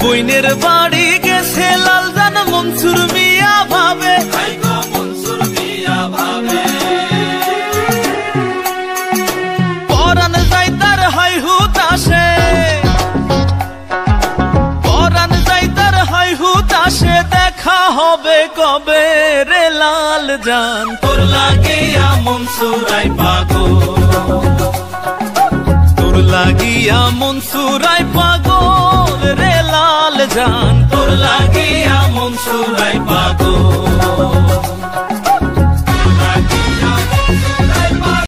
বইনের বাড়ি গেছে লালজান মনসুর মিয়া ভাবে পরাণ যাই তার হাই হুতাশে, পরাণ যাই তার হাই হুতাশে, দেখা হবে কবে রে লালজান তোর লাগিয়া মনসুরাই পাগল, তোর লাগিয়া মনসুরাই পাগল রে লালজান তোর লাগিয়া মনসুরাই পাগল।